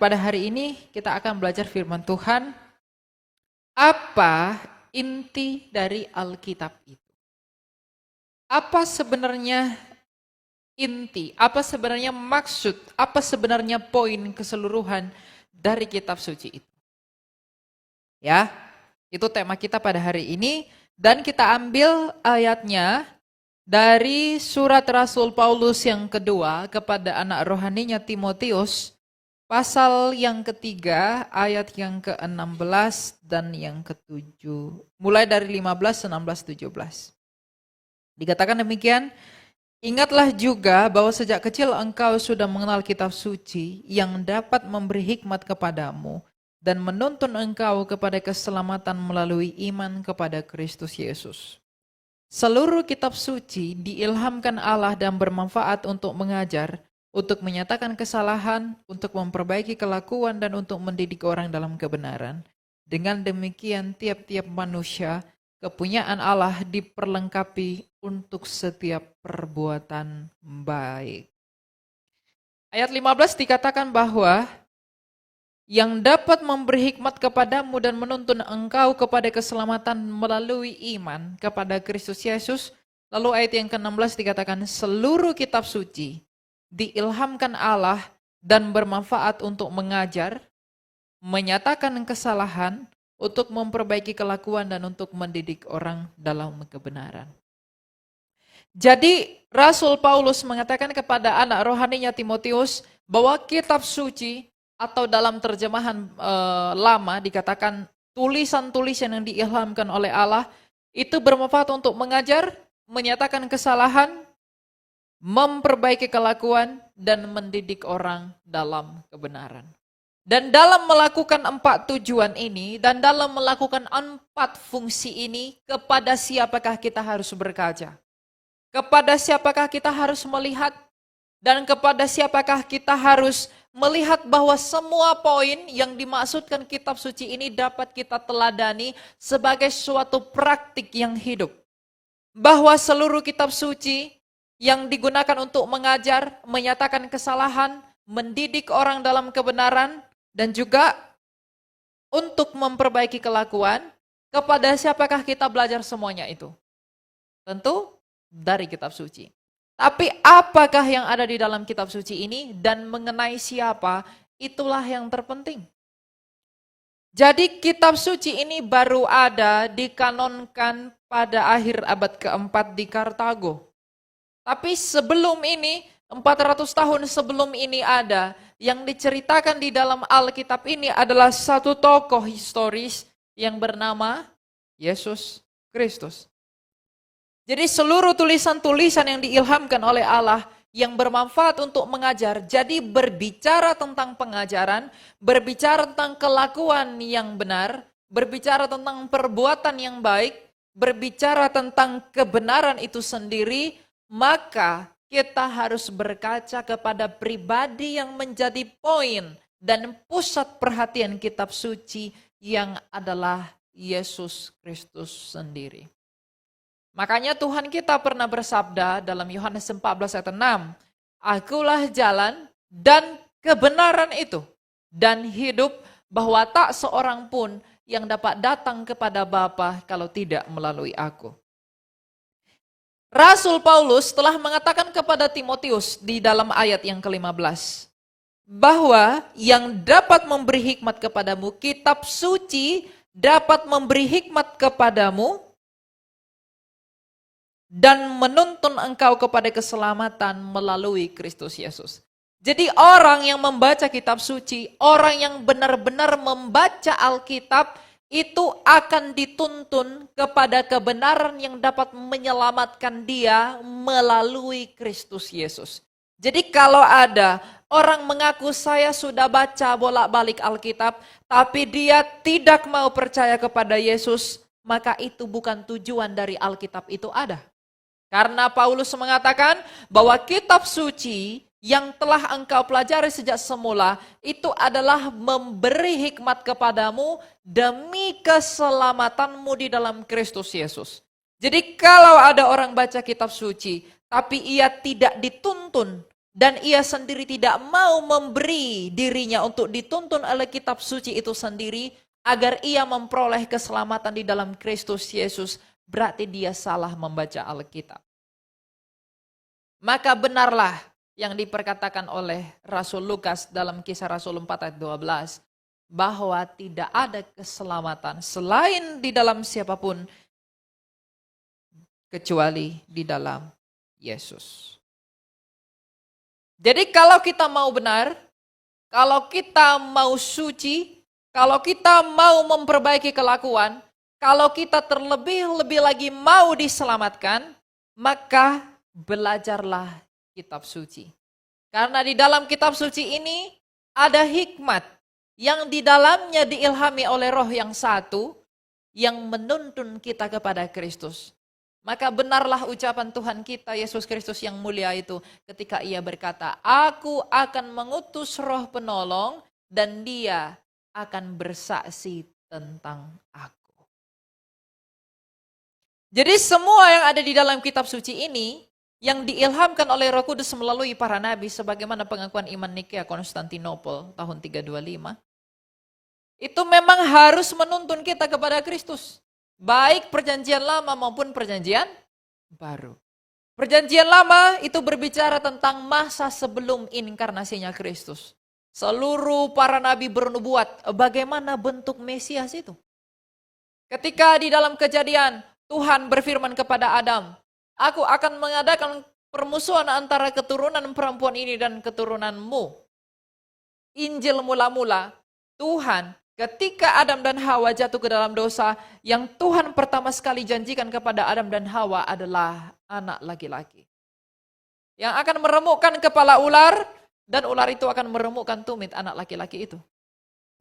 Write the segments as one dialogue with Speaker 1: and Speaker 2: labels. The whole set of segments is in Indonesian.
Speaker 1: pada hari ini kita akan belajar firman Tuhan. Apa inti dari Alkitab itu? Apa sebenarnya inti? Apa sebenarnya maksud? Apa sebenarnya poin keseluruhan dari kitab suci itu? Ya, itu tema kita pada hari ini. Dan kita ambil ayatnya dari surat Rasul Paulus yang kedua kepada anak rohaninya Timotius, pasal yang ketiga, ayat yang ke-16 dan yang ke-7. Mulai dari 15, 16, 17. Dikatakan demikian, ingatlah juga bahwa sejak kecil engkau sudah mengenal kitab suci yang dapat memberi hikmat kepadamu dan menuntun engkau kepada keselamatan melalui iman kepada Kristus Yesus. Seluruh kitab suci diilhamkan Allah dan bermanfaat untuk mengajar, untuk menyatakan kesalahan, untuk memperbaiki kelakuan, dan untuk mendidik orang dalam kebenaran. Dengan demikian tiap-tiap manusia, kepunyaan Allah diperlengkapi untuk setiap perbuatan baik. Ayat 15 dikatakan bahwa yang dapat memberi hikmat kepadamu dan menuntun engkau kepada keselamatan melalui iman kepada Kristus Yesus. Lalu ayat yang ke-16 dikatakan seluruh kitab suci diilhamkan Allah dan bermanfaat untuk mengajar, menyatakan kesalahan, untuk memperbaiki kelakuan dan untuk mendidik orang dalam kebenaran. Jadi Rasul Paulus mengatakan kepada anak rohaninya Timotius bahwa kitab suci atau dalam terjemahan lama dikatakan tulisan-tulisan yang diilhamkan oleh Allah itu bermanfaat untuk mengajar, menyatakan kesalahan, memperbaiki kelakuan, dan mendidik orang dalam kebenaran. Dan dalam melakukan 4 tujuan ini, dan dalam melakukan 4 fungsi ini, kepada siapakah kita harus berkaca? Kepada siapakah kita harus melihat? Dan kepada siapakah kita harus melihat bahwa semua poin yang dimaksudkan kitab suci ini dapat kita teladani sebagai suatu praktik yang hidup. Bahwa seluruh kitab suci yang digunakan untuk mengajar, menyatakan kesalahan, mendidik orang dalam kebenaran, dan juga untuk memperbaiki kelakuan, kepada siapakah kita belajar semuanya itu? Tentu dari kitab suci. Tapi apakah yang ada di dalam kitab suci ini dan mengenai siapa, itulah yang terpenting. Jadi kitab suci ini baru ada dikanonkan pada akhir abad keempat di Kartago. Tapi sebelum ini, 400 tahun sebelum ini ada, yang diceritakan di dalam Alkitab ini adalah satu tokoh historis yang bernama Yesus Kristus. Jadi seluruh tulisan-tulisan yang diilhamkan oleh Allah yang bermanfaat untuk mengajar, jadi berbicara tentang pengajaran, berbicara tentang kelakuan yang benar, berbicara tentang perbuatan yang baik, berbicara tentang kebenaran itu sendiri, maka kita harus berkaca kepada pribadi yang menjadi poin dan pusat perhatian kitab suci yang adalah Yesus Kristus sendiri. Makanya Tuhan kita pernah bersabda dalam Yohanes 14 ayat 6, Akulah jalan dan kebenaran itu, dan hidup, bahwa tak seorang pun yang dapat datang kepada Bapa kalau tidak melalui aku. Rasul Paulus telah mengatakan kepada Timotius di dalam ayat yang ke-15, bahwa yang dapat memberi hikmat kepadamu, kitab suci dapat memberi hikmat kepadamu, dan menuntun engkau kepada keselamatan melalui Kristus Yesus. Jadi orang yang membaca kitab suci, orang yang benar-benar membaca Alkitab, itu akan dituntun kepada kebenaran yang dapat menyelamatkan dia melalui Kristus Yesus. Jadi kalau ada orang mengaku saya sudah baca bolak-balik Alkitab, tapi dia tidak mau percaya kepada Yesus, maka itu bukan tujuan dari Alkitab itu ada. Karena Paulus mengatakan bahwa kitab suci yang telah engkau pelajari sejak semula itu adalah memberi hikmat kepadamu demi keselamatanmu di dalam Kristus Yesus. Jadi kalau ada orang baca kitab suci tapi ia tidak dituntun dan ia sendiri tidak mau memberi dirinya untuk dituntun oleh kitab suci itu sendiri, agar ia memperoleh keselamatan di dalam Kristus Yesus, berarti dia salah membaca Alkitab. Maka benarlah yang diperkatakan oleh Rasul Lukas dalam Kisah Rasul 4 ayat 12, bahwa tidak ada keselamatan selain di dalam siapapun, kecuali di dalam Yesus. Jadi kalau kita mau benar, kalau kita mau suci, kalau kita mau memperbaiki kelakuan, kalau kita terlebih-lebih lagi mau diselamatkan, maka belajarlah kitab suci. Karena di dalam kitab suci ini ada hikmat yang di dalamnya diilhami oleh Roh yang satu yang menuntun kita kepada Kristus. Maka benarlah ucapan Tuhan kita Yesus Kristus yang mulia itu ketika ia berkata, "Aku akan mengutus Roh penolong dan dia akan bersaksi tentang aku." Jadi semua yang ada di dalam kitab suci ini yang diilhamkan oleh Roh Kudus melalui para nabi, sebagaimana pengakuan iman Nikea Konstantinopel tahun 325, itu memang harus menuntun kita kepada Kristus. Baik perjanjian lama maupun perjanjian baru. Perjanjian lama itu berbicara tentang masa sebelum inkarnasinya Kristus. Seluruh para nabi bernubuat bagaimana bentuk Mesias itu. Ketika di dalam Kejadian Tuhan berfirman kepada Adam, "Aku akan mengadakan permusuhan antara keturunan perempuan ini dan keturunanmu." Injil mula-mula Tuhan ketika Adam dan Hawa jatuh ke dalam dosa, yang Tuhan pertama sekali janjikan kepada Adam dan Hawa adalah anak laki-laki. Yang akan meremukkan kepala ular, dan ular itu akan meremukkan tumit anak laki-laki itu.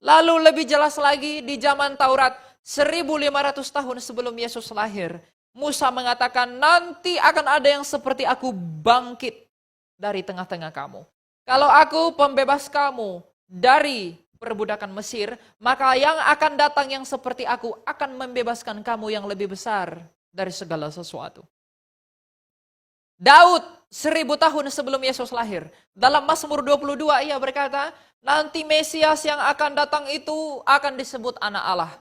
Speaker 1: Lalu lebih jelas lagi di zaman Taurat, 1500 tahun sebelum Yesus lahir, Musa mengatakan, "Nanti akan ada yang seperti aku bangkit dari tengah-tengah kamu. Kalau aku pembebas kamu dari perbudakan Mesir, maka yang akan datang yang seperti aku akan membebaskan kamu yang lebih besar dari segala sesuatu." Daud 1000 tahun sebelum Yesus lahir, dalam Mazmur 22 ia berkata, "Nanti Mesias yang akan datang itu akan disebut anak Allah.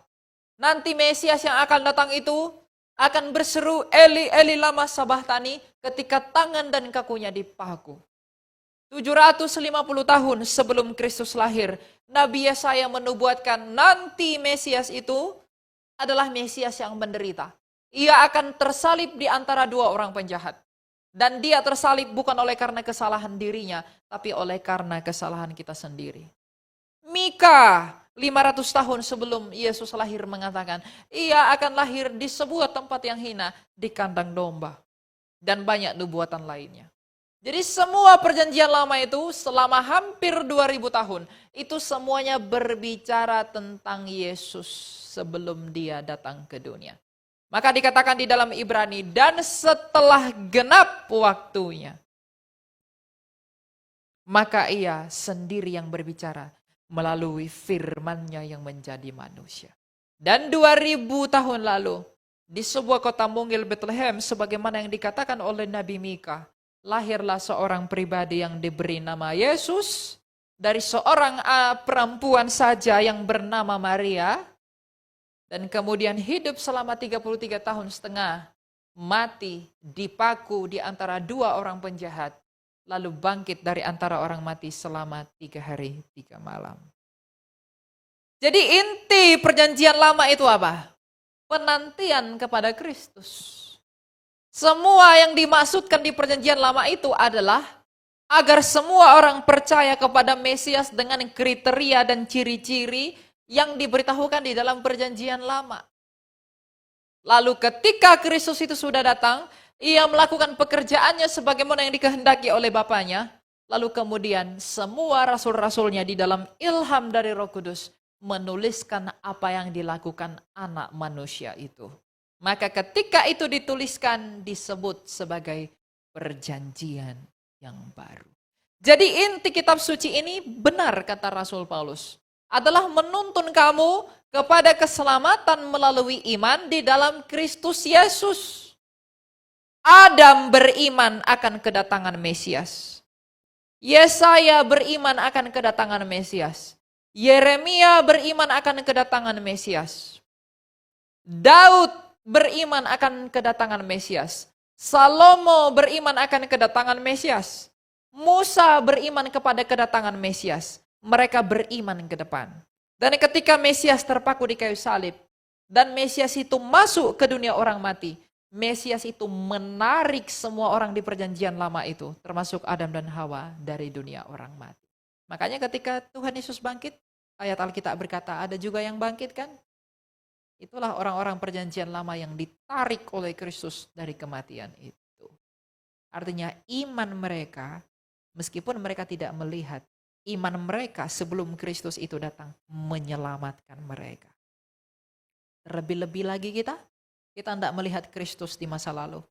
Speaker 1: Nanti Mesias yang akan datang itu akan berseru, Eli, Eli lama sabachthani, ketika tangan dan kakunya dipaku." 750 tahun sebelum Kristus lahir, Nabi Yesaya menubuatkan nanti Mesias itu adalah Mesias yang menderita. Ia akan tersalib di antara dua orang penjahat. Dan dia tersalib bukan oleh karena kesalahan dirinya, tapi oleh karena kesalahan kita sendiri. Mika 500 tahun sebelum Yesus lahir mengatakan, ia akan lahir di sebuah tempat yang hina, di kandang domba. Dan banyak nubuatan lainnya. Jadi semua perjanjian lama itu selama hampir 2000 tahun, itu semuanya berbicara tentang Yesus sebelum dia datang ke dunia. Maka dikatakan di dalam Ibrani, dan setelah genap waktunya, maka ia sendiri yang berbicara melalui firman-Nya yang menjadi manusia. Dan 2000 tahun lalu, di sebuah kota mungil Bethlehem, sebagaimana yang dikatakan oleh Nabi Mika, lahirlah seorang pribadi yang diberi nama Yesus dari seorang perempuan saja yang bernama Maria, dan kemudian hidup selama 33 tahun setengah, mati dipaku di antara dua orang penjahat, lalu bangkit dari antara orang mati selama 3 hari 3 malam. Jadi inti perjanjian lama itu apa? Penantian kepada Kristus. Semua yang dimaksudkan di perjanjian lama itu adalah agar semua orang percaya kepada Mesias dengan kriteria dan ciri-ciri yang diberitahukan di dalam perjanjian lama. Lalu ketika Kristus itu sudah datang, ia melakukan pekerjaannya sebagaimana yang dikehendaki oleh Bapaknya. Lalu kemudian semua rasul-rasulnya di dalam ilham dari Roh Kudus menuliskan apa yang dilakukan anak manusia itu. Maka ketika itu dituliskan disebut sebagai perjanjian yang baru. Jadi inti kitab suci ini benar kata Rasul Paulus. Adalah menuntun kamu kepada keselamatan melalui iman di dalam Kristus Yesus. Adam beriman akan kedatangan Mesias. Yesaya beriman akan kedatangan Mesias. Yeremia beriman akan kedatangan Mesias. Daud beriman akan kedatangan Mesias. Salomo beriman akan kedatangan Mesias. Musa beriman kepada kedatangan Mesias. Mereka beriman ke depan. Dan ketika Mesias terpaku di kayu salib, dan Mesias itu masuk ke dunia orang mati, Mesias itu menarik semua orang di perjanjian lama itu, termasuk Adam dan Hawa, dari dunia orang mati. Makanya ketika Tuhan Yesus bangkit, ayat Alkitab berkata, ada juga yang bangkit kan? Itulah orang-orang perjanjian lama yang ditarik oleh Kristus dari kematian itu. Artinya iman mereka, meskipun mereka tidak melihat, iman mereka sebelum Kristus itu datang menyelamatkan mereka. Terlebih-lebih lagi kita tidak melihat Kristus di masa lalu,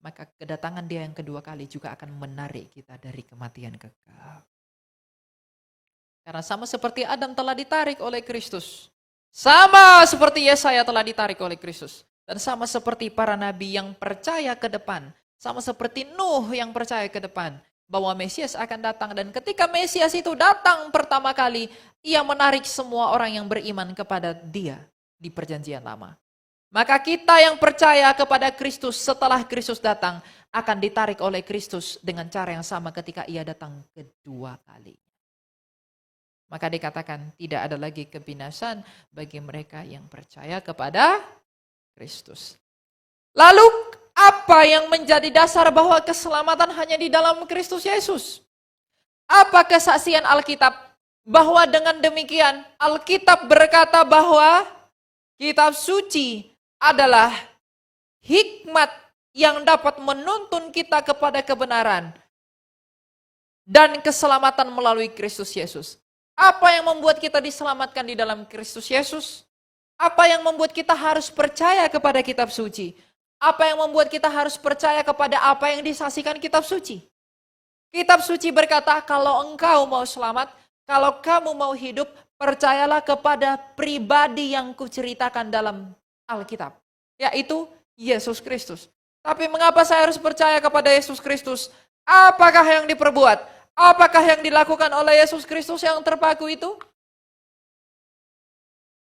Speaker 1: maka kedatangan Dia yang kedua kali juga akan menarik kita dari kematian kekal. Karena sama seperti Adam telah ditarik oleh Kristus, sama seperti Yesaya telah ditarik oleh Kristus, dan sama seperti para nabi yang percaya ke depan, sama seperti Nuh yang percaya ke depan, bahwa Mesias akan datang, dan ketika Mesias itu datang pertama kali, Ia menarik semua orang yang beriman kepada Dia di perjanjian lama. Maka kita yang percaya kepada Kristus setelah Kristus datang akan ditarik oleh Kristus dengan cara yang sama ketika Ia datang kedua kali. Maka dikatakan tidak ada lagi kebinasan bagi mereka yang percaya kepada Kristus. Lalu apa yang menjadi dasar bahwa keselamatan hanya di dalam Kristus Yesus? Apa kesaksian Alkitab? Bahwa dengan demikian Alkitab berkata bahwa kitab suci adalah hikmat yang dapat menuntun kita kepada kebenaran dan keselamatan melalui Kristus Yesus. Apa yang membuat kita diselamatkan di dalam Kristus Yesus? Apa yang membuat kita harus percaya kepada kitab suci? Apa yang membuat kita harus percaya kepada apa yang disaksikan kitab suci? Kitab suci berkata, kalau engkau mau selamat, kalau kamu mau hidup, percayalah kepada pribadi yang kuceritakan dalam Alkitab, yaitu Yesus Kristus. Tapi mengapa saya harus percaya kepada Yesus Kristus? Apakah yang diperbuat? Apakah yang dilakukan oleh Yesus Kristus yang terpaku itu?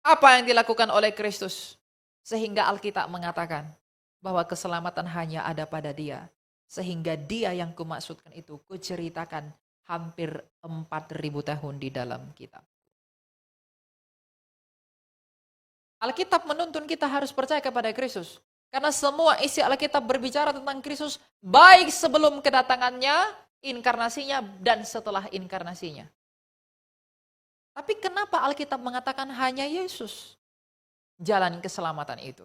Speaker 1: Apa yang dilakukan oleh Kristus? Sehingga Alkitab mengatakan bahwa keselamatan hanya ada pada Dia. Sehingga Dia yang kumaksudkan itu kuceritakan hampir 4.000 tahun di dalam kitab. Alkitab menuntun kita harus percaya kepada Kristus. Karena semua isi Alkitab berbicara tentang Kristus baik sebelum kedatangannya, inkarnasinya, dan setelah inkarnasinya. Tapi kenapa Alkitab mengatakan hanya Yesus jalan keselamatan itu?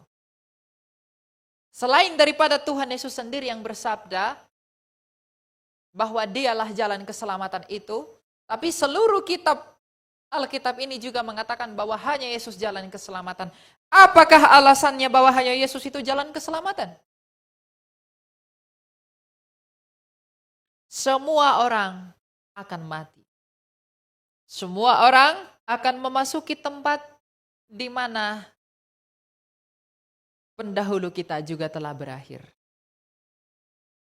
Speaker 1: Selain daripada Tuhan Yesus sendiri yang bersabda bahwa Dialah jalan keselamatan itu, tapi seluruh kitab Alkitab ini juga mengatakan bahwa hanya Yesus jalan keselamatan. Apakah alasannya bahwa hanya Yesus itu jalan keselamatan? Semua orang akan mati. Semua orang akan memasuki tempat di mana pendahulu kita juga telah berakhir.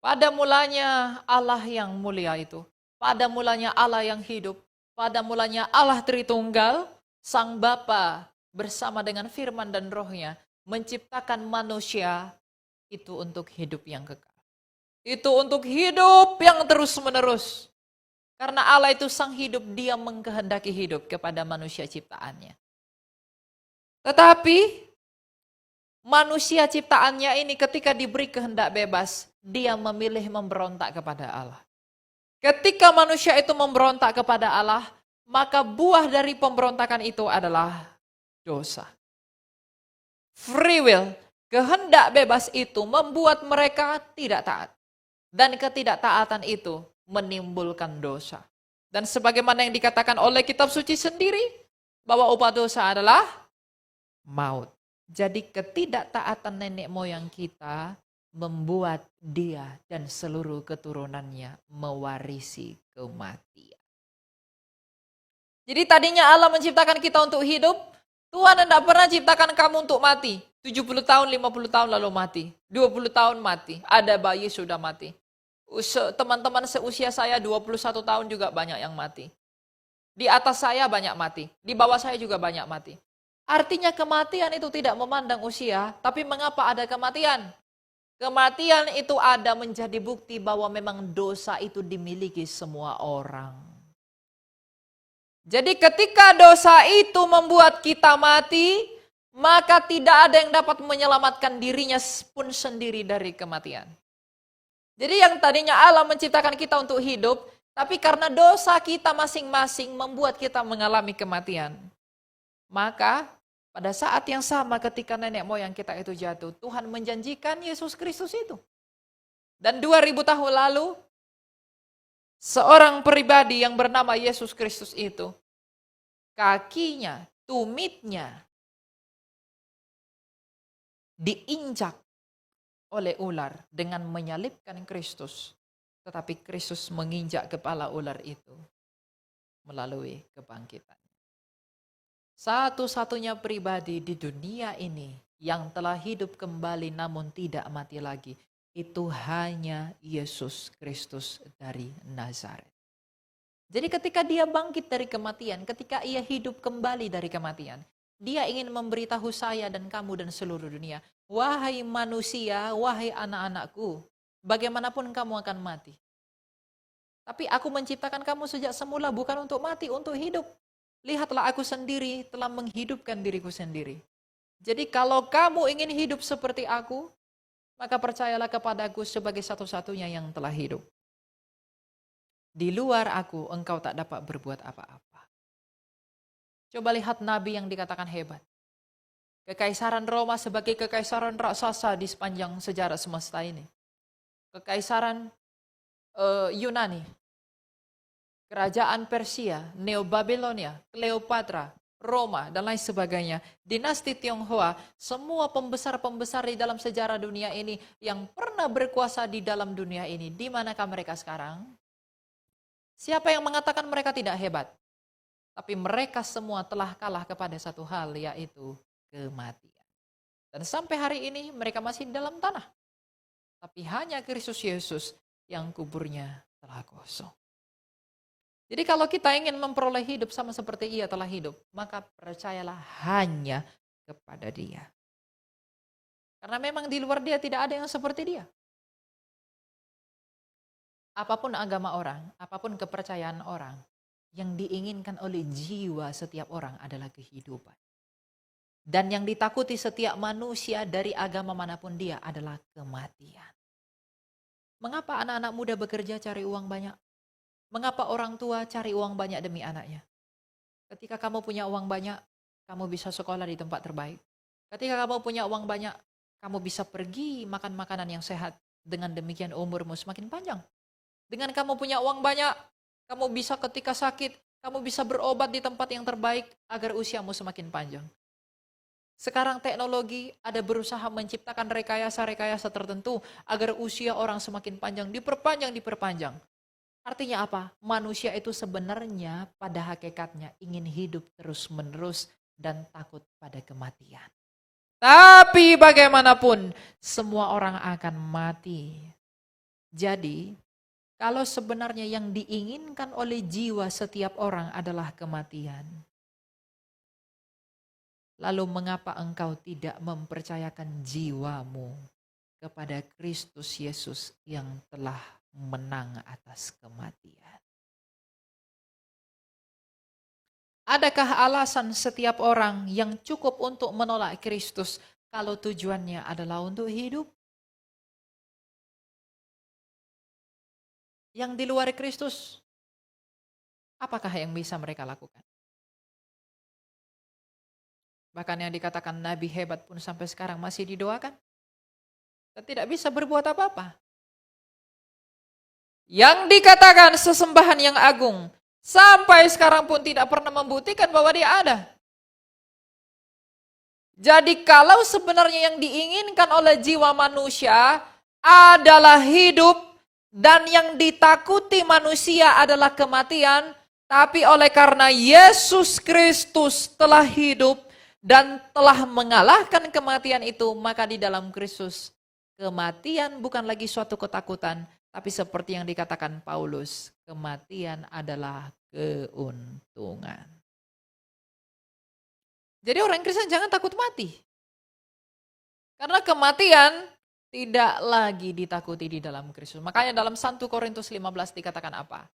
Speaker 1: Pada mulanya Allah yang mulia itu, pada mulanya Allah yang hidup, pada mulanya Allah Tritunggal, Sang Bapa bersama dengan firman dan rohnya menciptakan manusia itu untuk hidup yang kekal. Itu untuk hidup yang terus-menerus. Karena Allah itu sang hidup, Dia mengkehendaki hidup kepada manusia ciptaannya. Tetapi manusia ciptaannya ini ketika diberi kehendak bebas, dia memilih memberontak kepada Allah. Ketika manusia itu memberontak kepada Allah, maka buah dari pemberontakan itu adalah dosa. Free will, kehendak bebas itu membuat mereka tidak taat. Dan ketidaktaatan itu menimbulkan dosa. Dan sebagaimana yang dikatakan oleh kitab suci sendiri, bahwa upah dosa adalah maut. Jadi ketidaktaatan nenek moyang kita membuat dia dan seluruh keturunannya mewarisi kematian. Jadi tadinya Allah menciptakan kita untuk hidup, Tuhan tidak pernah ciptakan kamu untuk mati. 70 tahun, 50 tahun lalu mati. 20 tahun mati. Ada bayi sudah mati. Teman-teman seusia saya 21 tahun juga banyak yang mati. Di atas saya banyak mati. Di bawah saya juga banyak mati. Artinya kematian itu tidak memandang usia, tapi mengapa ada kematian? Kematian itu ada menjadi bukti bahwa memang dosa itu dimiliki semua orang. Jadi ketika dosa itu membuat kita mati, maka tidak ada yang dapat menyelamatkan dirinya pun sendiri dari kematian. Jadi yang tadinya Allah menciptakan kita untuk hidup, tapi karena dosa kita masing-masing membuat kita mengalami kematian. Maka pada saat yang sama ketika nenek moyang kita itu jatuh, Tuhan menjanjikan Yesus Kristus itu. Dan 2000 tahun lalu, seorang pribadi yang bernama Yesus Kristus itu, kakinya, tumitnya, diinjak oleh ular dengan menyalibkan Kristus. Tetapi Kristus menginjak kepala ular itu melalui kebangkitan. Satu-satunya pribadi di dunia ini yang telah hidup kembali namun tidak mati lagi, itu hanya Yesus Kristus dari Nazaret. Jadi ketika dia bangkit dari kematian, ketika ia hidup kembali dari kematian, dia ingin memberitahu saya dan kamu dan seluruh dunia, wahai manusia, wahai anak-anakku, bagaimanapun kamu akan mati. Tapi aku menciptakan kamu sejak semula bukan untuk mati, untuk hidup. Lihatlah aku sendiri telah menghidupkan diriku sendiri. Jadi kalau kamu ingin hidup seperti aku, maka percayalah kepadaku sebagai satu-satunya yang telah hidup. Di luar aku, engkau tak dapat berbuat apa-apa. Coba lihat nabi yang dikatakan hebat. Kekaisaran Roma sebagai kekaisaran raksasa di sepanjang sejarah semesta ini. Kekaisaran Yunani, kerajaan Persia, Neo-Babilonia, Cleopatra, Roma, dan lain sebagainya. Dinasti Tionghoa, semua pembesar-pembesar di dalam sejarah dunia ini yang pernah berkuasa di dalam dunia ini. Di manakah mereka sekarang? Siapa yang mengatakan mereka tidak hebat? Tapi mereka semua telah kalah kepada satu hal, yaitu kematian. Dan sampai hari ini mereka masih di dalam tanah. Tapi hanya Kristus Yesus yang kuburnya telah kosong. Jadi kalau kita ingin memperoleh hidup sama seperti ia telah hidup, maka percayalah hanya kepada dia. Karena memang di luar dia tidak ada yang seperti dia. Apapun agama orang, apapun kepercayaan orang, yang diinginkan oleh jiwa setiap orang adalah kehidupan. Dan yang ditakuti setiap manusia dari agama manapun dia adalah kematian. Mengapa anak-anak muda bekerja cari uang banyak? Mengapa orang tua cari uang banyak demi anaknya? Ketika kamu punya uang banyak, kamu bisa sekolah di tempat terbaik. Ketika kamu punya uang banyak, kamu bisa pergi makan makanan yang sehat. Dengan demikian umurmu semakin panjang. Dengan kamu punya uang banyak, kamu bisa ketika sakit, kamu bisa berobat di tempat yang terbaik agar usiamu semakin panjang. Sekarang teknologi ada berusaha menciptakan rekayasa-rekayasa tertentu agar usia orang semakin panjang, diperpanjang. Artinya apa? Manusia itu sebenarnya pada hakikatnya ingin hidup terus-menerus dan takut pada kematian. Tapi bagaimanapun semua orang akan mati. Jadi kalau sebenarnya yang diinginkan oleh jiwa setiap orang adalah kematian, lalu mengapa engkau tidak mempercayakan jiwamu kepada Kristus Yesus yang telah menang atas kematian? Adakah alasan setiap orang yang cukup untuk menolak Kristus kalau tujuannya adalah untuk hidup? Yang di luar Kristus, apakah yang bisa mereka lakukan? Bahkan yang dikatakan Nabi hebat pun sampai sekarang masih didoakan. Dan tidak bisa berbuat apa-apa. Yang dikatakan sesembahan yang agung, sampai sekarang pun tidak pernah membuktikan bahwa dia ada. Jadi kalau sebenarnya yang diinginkan oleh jiwa manusia adalah hidup, dan yang ditakuti manusia adalah kematian, tapi oleh karena Yesus Kristus telah hidup dan telah mengalahkan kematian itu, maka di dalam Kristus kematian bukan lagi suatu ketakutan, Tapi seperti yang dikatakan Paulus, kematian adalah keuntungan. Jadi orang Kristen jangan takut mati. Karena kematian tidak lagi ditakuti di dalam Kristus. Makanya dalam 1 Korintus 15 dikatakan apa?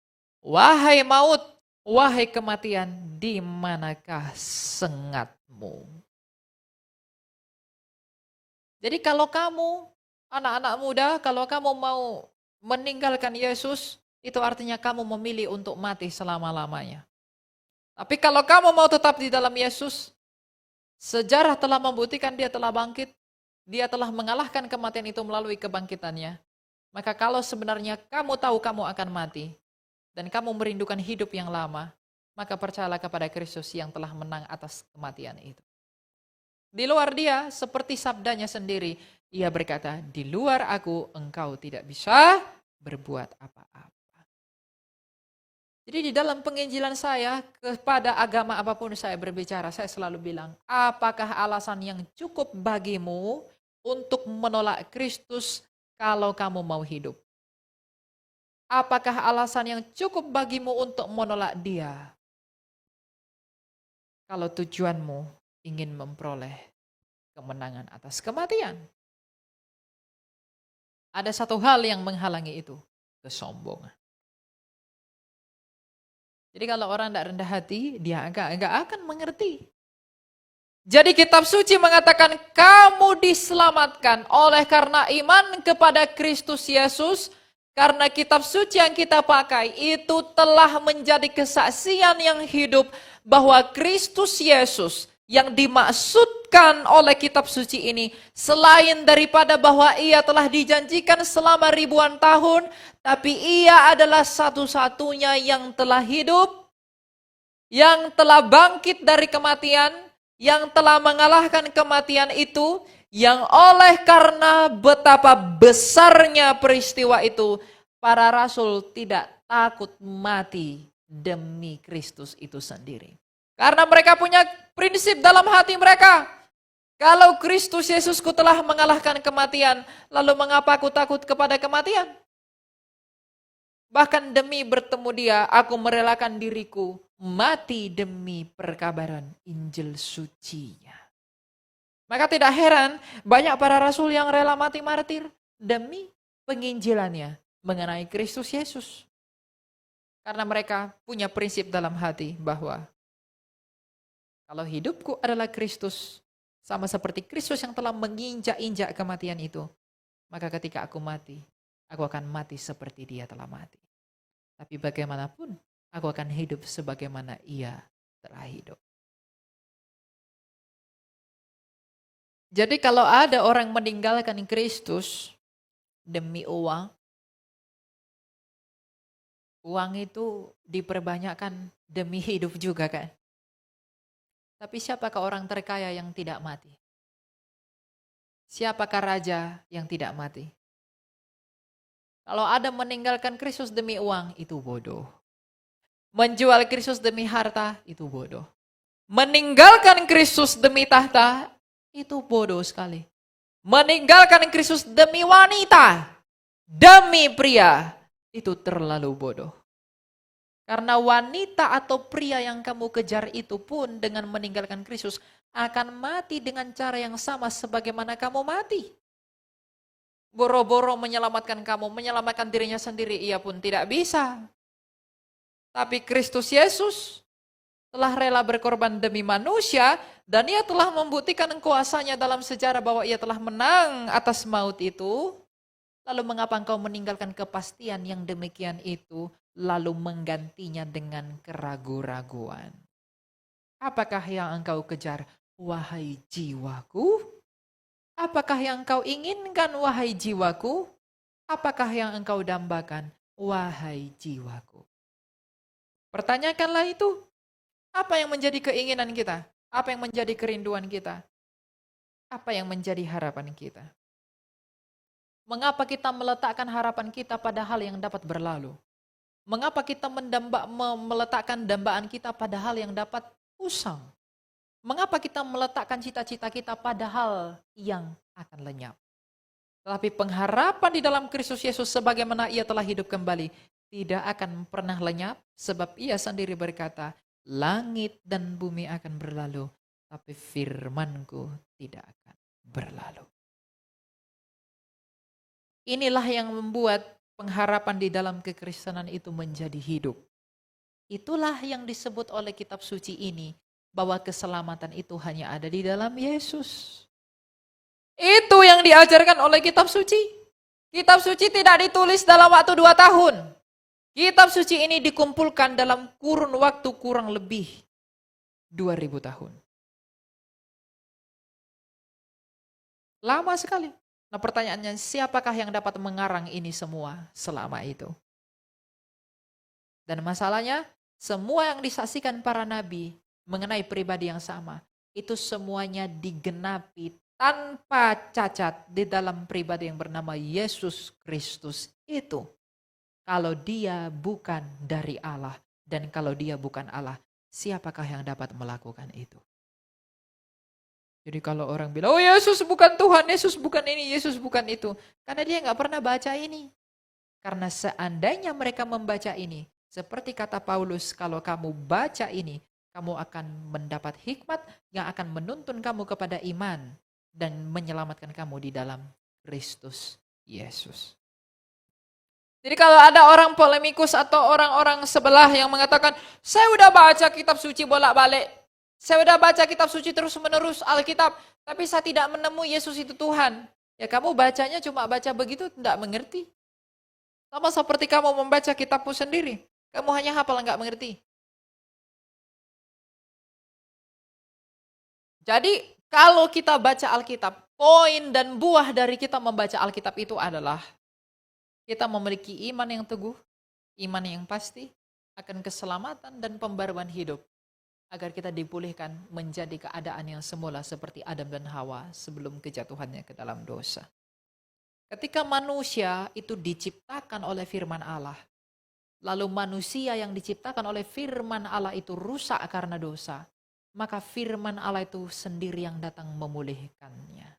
Speaker 1: Wahai maut, wahai kematian, di manakah sengatmu? Jadi kalau kamu, anak-anak muda, kalau kamu mau meninggalkan Yesus, itu artinya kamu memilih untuk mati selama-lamanya. Tapi kalau kamu mau tetap di dalam Yesus, sejarah telah membuktikan dia telah bangkit, dia telah mengalahkan kematian itu melalui kebangkitannya. Maka kalau sebenarnya kamu tahu kamu akan mati, dan kamu merindukan hidup yang lama, maka percayalah kepada Kristus yang telah menang atas kematian itu. Di luar dia, seperti sabdanya sendiri, ia berkata, di luar aku engkau tidak bisa berbuat apa-apa. Jadi di dalam penginjilan saya, kepada agama apapun saya berbicara, saya selalu bilang, apakah alasan yang cukup bagimu untuk menolak Kristus kalau kamu mau hidup? Apakah alasan yang cukup bagimu untuk menolak dia? Kalau tujuanmu ingin memperoleh kemenangan atas kematian. Ada satu hal yang menghalangi itu, kesombongan. Jadi kalau orang tidak rendah hati, dia enggak akan mengerti. Jadi kitab suci mengatakan kamu diselamatkan oleh karena iman kepada Kristus Yesus. Karena kitab suci yang kita pakai itu telah menjadi kesaksian yang hidup bahwa Kristus Yesus yang dimaksudkan oleh kitab suci ini selain daripada bahwa ia telah dijanjikan selama ribuan tahun, tapi ia adalah satu-satunya yang telah hidup, yang telah bangkit dari kematian, yang telah mengalahkan kematian itu, yang oleh karena betapa besarnya peristiwa itu, para rasul tidak takut mati demi Kristus itu sendiri. Karena mereka punya prinsip dalam hati mereka. Kalau Kristus Yesusku telah mengalahkan kematian, lalu mengapa aku takut kepada kematian? Bahkan demi bertemu dia, aku merelakan diriku mati demi perkabaran Injil sucinya. Maka tidak heran banyak para rasul yang rela mati martir demi penginjilannya mengenai Kristus Yesus. Karena mereka punya prinsip dalam hati bahwa kalau hidupku adalah Kristus, sama seperti Kristus yang telah menginjak-injak kematian itu, maka ketika aku mati, aku akan mati seperti dia telah mati. Tapi bagaimanapun, aku akan hidup sebagaimana ia telah hidup. Jadi kalau ada orang meninggalkan Kristus demi uang, uang itu diperbanyakkan demi hidup juga kan. Tapi siapakah orang terkaya yang tidak mati? Siapakah raja yang tidak mati? Kalau ada meninggalkan Kristus demi uang, itu bodoh. Menjual Kristus demi harta, itu bodoh. Meninggalkan Kristus demi tahta, itu bodoh sekali. Meninggalkan Kristus demi wanita, demi pria, itu terlalu bodoh. Karena wanita atau pria yang kamu kejar itu pun dengan meninggalkan Kristus akan mati dengan cara yang sama sebagaimana kamu mati. Boro-boro menyelamatkan kamu, menyelamatkan dirinya sendiri, ia pun tidak bisa. Tapi Kristus Yesus telah rela berkorban demi manusia, dan ia telah membuktikan kuasanya dalam sejarah bahwa ia telah menang atas maut itu. Lalu mengapa engkau meninggalkan kepastian yang demikian itu, lalu menggantinya dengan keraguan-raguan? Apakah yang engkau kejar, wahai jiwaku? Apakah yang engkau inginkan, wahai jiwaku? Apakah yang engkau dambakan, wahai jiwaku? Pertanyakanlah itu. Apa yang menjadi keinginan kita? Apa yang menjadi kerinduan kita? Apa yang menjadi harapan kita? Mengapa kita meletakkan harapan kita pada hal yang dapat berlalu? Mengapa kita meletakkan dambaan kita pada hal yang dapat usang? Mengapa kita meletakkan cita-cita kita pada hal yang akan lenyap? Tetapi pengharapan di dalam Kristus Yesus sebagaimana ia telah hidup kembali tidak akan pernah lenyap, sebab ia sendiri berkata, langit dan bumi akan berlalu, tapi firman-Ku tidak akan berlalu. Inilah yang membuat pengharapan di dalam kekristenan itu menjadi hidup. Itulah yang disebut oleh kitab suci ini, bahwa keselamatan itu hanya ada di dalam Yesus. Itu yang diajarkan oleh kitab suci. Kitab suci tidak ditulis dalam waktu 2 tahun. Kitab suci ini dikumpulkan dalam kurun waktu kurang lebih 2000 tahun. Lama sekali. Nah pertanyaannya, siapakah yang dapat mengarang ini semua selama itu? Dan masalahnya, semua yang disaksikan para nabi mengenai pribadi yang sama, itu semuanya digenapi tanpa cacat di dalam pribadi yang bernama Yesus Kristus itu. Kalau dia bukan dari Allah, dan kalau dia bukan Allah, siapakah yang dapat melakukan itu? Jadi kalau orang bilang, oh Yesus bukan Tuhan, Yesus bukan ini, Yesus bukan itu. Karena dia nggak pernah baca ini. Karena seandainya mereka membaca ini, seperti kata Paulus, kalau kamu baca ini, kamu akan mendapat hikmat yang akan menuntun kamu kepada iman dan menyelamatkan kamu di dalam Kristus Yesus. Jadi kalau ada orang polemikus atau orang-orang sebelah yang mengatakan, saya udah baca kitab suci bolak-balik, saya udah baca kitab suci terus-menerus Alkitab, tapi saya tidak menemui Yesus itu Tuhan. Ya kamu bacanya cuma baca begitu, tidak mengerti. Sama seperti kamu membaca kitabmu sendiri, kamu hanya hafal nggak mengerti. Jadi kalau kita baca Alkitab, poin dan buah dari kita membaca Alkitab itu adalah kita memiliki iman yang teguh, iman yang pasti, akan keselamatan dan pembaruan hidup. Agar kita dipulihkan menjadi keadaan yang semula seperti Adam dan Hawa sebelum kejatuhannya ke dalam dosa. Ketika manusia itu diciptakan oleh firman Allah, lalu manusia yang diciptakan oleh firman Allah itu rusak karena dosa, maka firman Allah itu sendiri yang datang memulihkannya.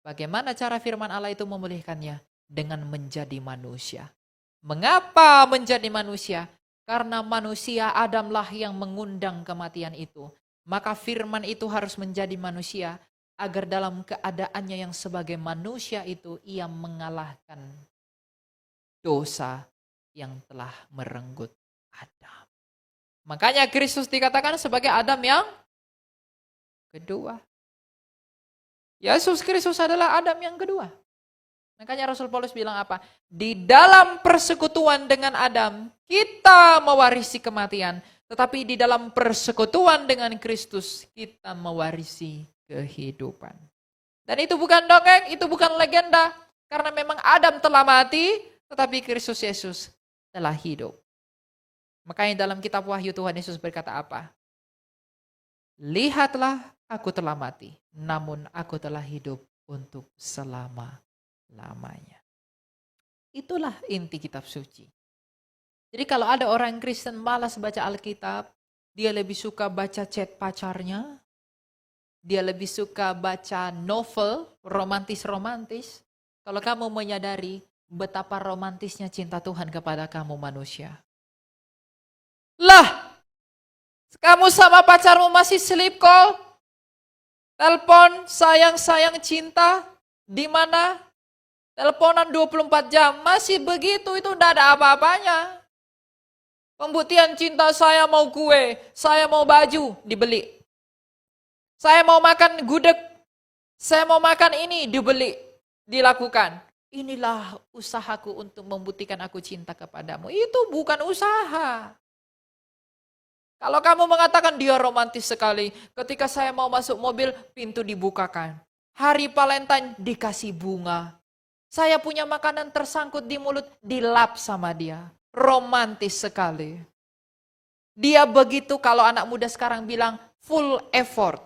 Speaker 1: Bagaimana cara firman Allah itu memulihkannya? Dengan menjadi manusia. Mengapa menjadi manusia? Karena manusia Adamlah yang mengundang kematian itu. Maka firman itu harus menjadi manusia agar dalam keadaannya yang sebagai manusia itu ia mengalahkan dosa yang telah merenggut Adam. Makanya Kristus dikatakan sebagai Adam yang kedua. Yesus Kristus adalah Adam yang kedua. Makanya Rasul Paulus bilang apa? Di dalam persekutuan dengan Adam, kita mewarisi kematian. Tetapi di dalam persekutuan dengan Kristus, kita mewarisi kehidupan. Dan itu bukan dongeng, itu bukan legenda. Karena memang Adam telah mati, tetapi Kristus Yesus telah hidup. Makanya dalam kitab Wahyu Tuhan Yesus berkata apa? Lihatlah, aku telah mati, namun aku telah hidup untuk selama-lamanya. Itulah inti kitab suci. Jadi kalau ada orang Kristen malas baca Alkitab, dia lebih suka baca chat pacarnya, dia lebih suka baca novel romantis-romantis. Kalau kamu menyadari betapa romantisnya cinta Tuhan kepada kamu manusia. Lah, kamu sama pacarmu masih sleep call, telepon, sayang-sayang cinta, di mana? Teleponan 24 jam, masih begitu, itu tidak ada apa-apanya. Pembuktian cinta, saya mau kue, saya mau baju, dibeli. Saya mau makan gudeg, saya mau makan ini, dibeli, dilakukan. Inilah usahaku untuk membuktikan aku cinta kepadamu. Itu bukan usaha. Kalau kamu mengatakan dia romantis sekali, ketika saya mau masuk mobil, pintu dibukakan. Hari Valentine dikasih bunga. Saya punya makanan tersangkut di mulut, dilap sama dia. Romantis sekali. Dia begitu kalau anak muda sekarang bilang full effort.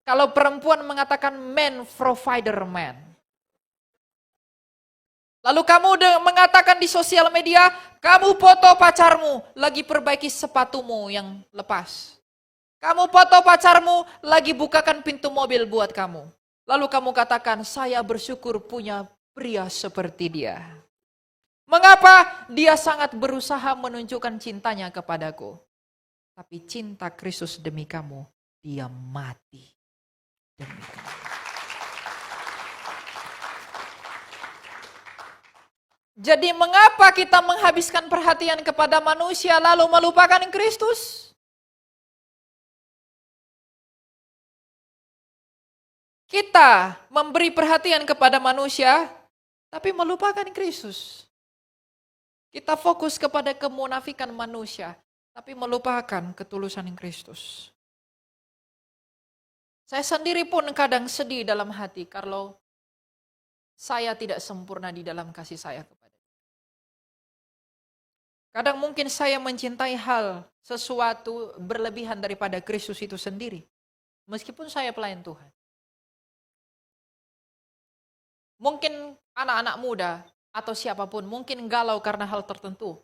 Speaker 1: Kalau perempuan mengatakan man provider man. Lalu kamu mengatakan di sosial media, kamu foto pacarmu lagi perbaiki sepatumu yang lepas. Kamu foto pacarmu lagi bukakan pintu mobil buat kamu. Lalu kamu katakan, saya bersyukur punya pria seperti dia. Mengapa? Dia sangat berusaha menunjukkan cintanya kepadaku. Tapi cinta Kristus demi kamu, dia mati demi kamu. Jadi mengapa kita menghabiskan perhatian kepada manusia lalu melupakan Kristus? Kita memberi perhatian kepada manusia, tapi melupakan Kristus. Kita fokus kepada kemunafikan manusia, tapi melupakan ketulusan Kristus. Saya sendiri pun kadang sedih dalam hati kalau saya tidak sempurna di dalam kasih saya kepada dia. Kadang mungkin saya mencintai hal sesuatu berlebihan daripada Kristus itu sendiri. Meskipun saya pelayan Tuhan. Mungkin anak-anak muda atau siapapun mungkin galau karena hal tertentu.